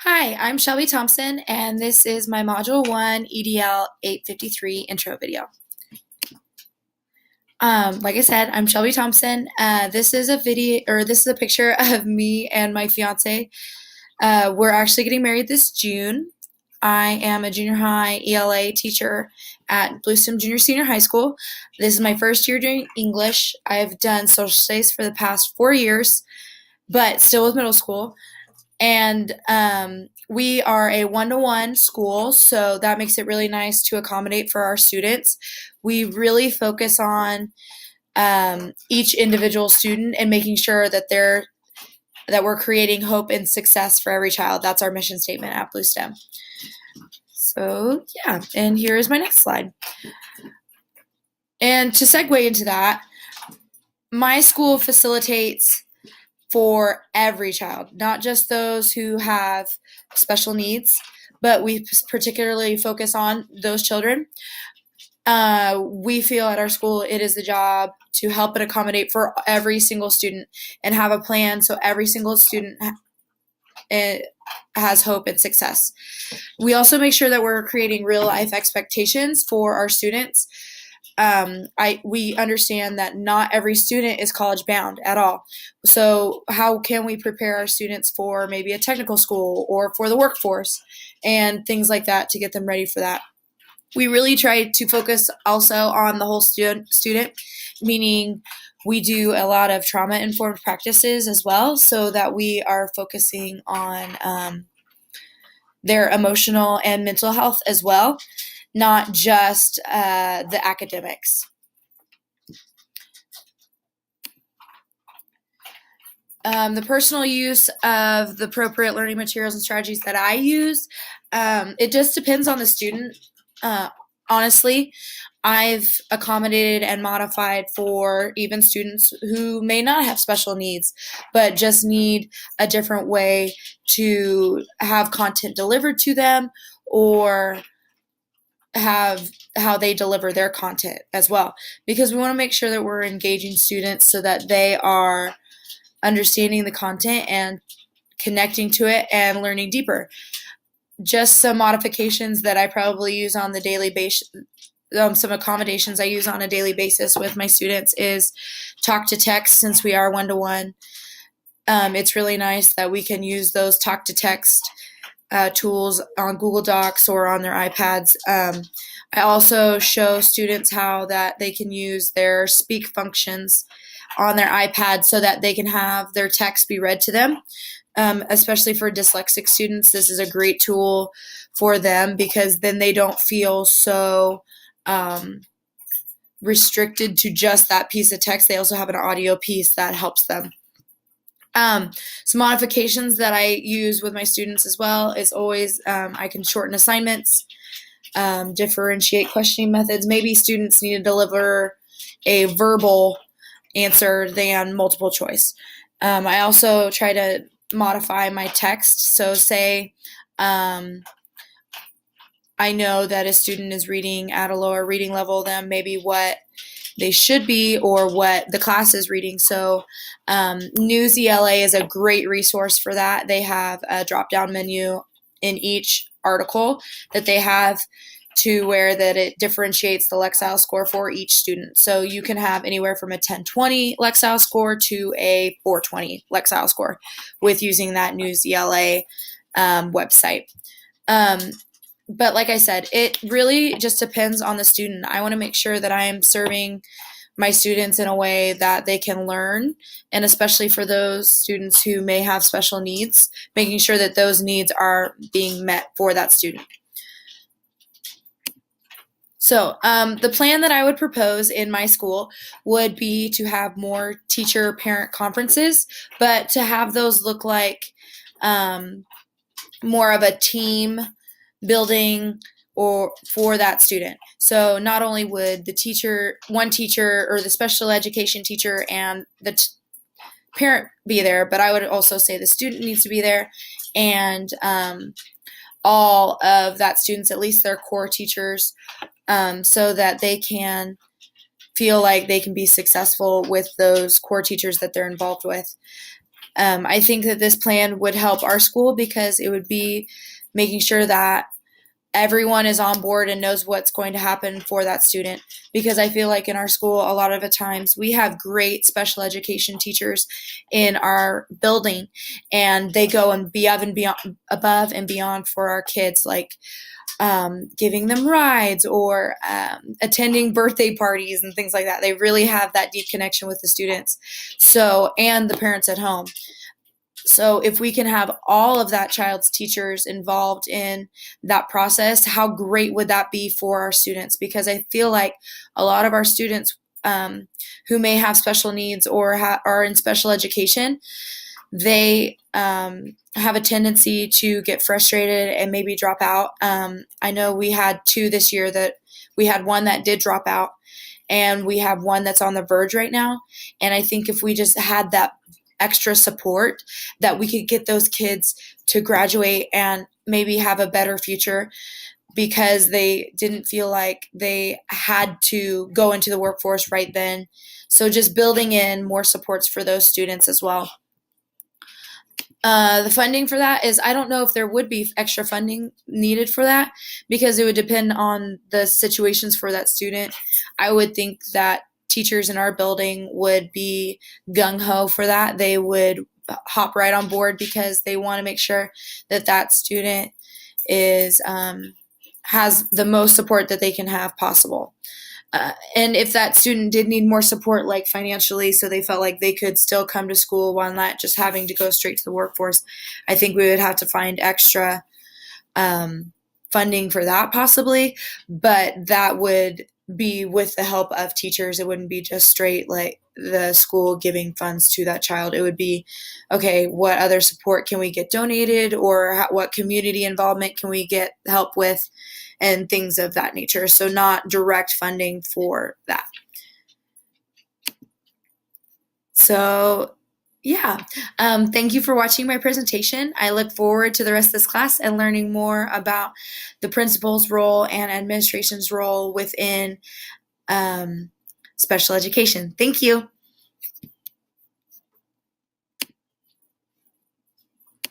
Hi, I'm Shelby Thompson, and this is my Module 1 EDL 853 intro video. Like I said, I'm Shelby Thompson. This is a video, or this is a picture of me and my fiance. We're actually getting married this June. I am a junior high ELA teacher at Bluestem Junior Senior High School. This is my first year doing English. I've done social studies for the past 4 years, but still with middle school. And we are a one-to-one school, so that makes it really nice to accommodate for our students. We really focus on each individual student and making sure that we're creating hope and success for every child. That's our mission statement at Blue STEM. So yeah, and here is my next slide. And to segue into that, my school facilitates for every child, not just those who have special needs, but we particularly focus on those children. We feel at our school it is the job to help and accommodate for every single student and have a plan so every single student has hope and success. We also make sure that we're creating real life expectations for our students. We understand that not every student is college bound at all. So how can we prepare our students for maybe a technical school or for the workforce and things like that to get them ready for that? We really try to focus also on the whole student, meaning we do a lot of trauma-informed practices as well, so that we are focusing on their emotional and mental health as well, not just the academics. The personal use of the appropriate learning materials and strategies that I use, it just depends on the student. Honestly, I've accommodated and modified for even students who may not have special needs, but just need a different way to have content delivered to them, or have how they deliver their content as well, because we want to make sure that we're engaging students so that they are understanding the content and connecting to it and learning deeper. Just some modifications that I probably use on the daily basis, some accommodations I use on a daily basis with my students is talk to text. Since we are one-to-one, it's really nice that we can use those talk to text tools on Google Docs or on their iPads. I also show students how that they can use their speak functions on their iPad so that they can have their text be read to them. Especially for dyslexic students, this is a great tool for them because then they don't feel so restricted to just that piece of text. They also have an audio piece that helps them. Some modifications that I use with my students as well is always I can shorten assignments, differentiate questioning methods. Maybe students need to deliver a verbal answer than multiple choice. I also try to modify my text. So say I know that a student is reading at a lower reading level than maybe what they should be or what the class is reading. So News ELA is a great resource for that. They have a drop-down menu in each article that they have to where that it differentiates the Lexile score for each student. So you can have anywhere from a 1020 Lexile score to a 420 Lexile score with using that News ELA website. But like I said, it really just depends on the student. I want to make sure that I am serving my students in a way that they can learn, and especially for those students who may have special needs, making sure that those needs are being met for that student. So the plan that I would propose in my school would be to have more teacher-parent conferences, but to have those look like more of a team building or for that student. So not only would the teacher, one teacher or the special education teacher and the parent be there, but I would also say the student needs to be there, and all of that students, at least their core teachers, so that they can feel like they can be successful with those core teachers that they're involved with. I think that this plan would help our school because it would be making sure that everyone is on board and knows what's going to happen for that student, because I feel like in our school a lot of the times we have great special education teachers in our building, and they go and be above and beyond for our kids, like giving them rides or attending birthday parties and things like that. They really have that deep connection with the students, so, and the parents at home. So if we can have all of that child's teachers involved in that process, how great would that be for our students? Because I feel like a lot of our students who may have special needs or are in special education, they have a tendency to get frustrated and maybe drop out. I know we had two this year that we had one that did drop out, and we have one that's on the verge right now. And I think if we just had that extra support, that we could get those kids to graduate and maybe have a better future, because they didn't feel like they had to go into the workforce right then. So just building in more supports for those students as well. The funding for that is, I don't know if there would be extra funding needed for that, because it would depend on the situations for that student. I would think that teachers in our building would be gung-ho for that. They would hop right on board because they want to make sure that that student is has the most support that they can have possible. And if that student did need more support, like financially, so they felt like they could still come to school while not just having to go straight to the workforce, I think we would have to find extra funding for that possibly. But that would be with the help of teachers. It wouldn't be just straight like the school giving funds to that child. It would be, okay, what other support can we get donated, or what community involvement can we get help with, and things of that nature. So not direct funding for that. So yeah, thank you for watching my presentation. I look forward to the rest of this class and learning more about the principal's role and administration's role within special education. Thank you.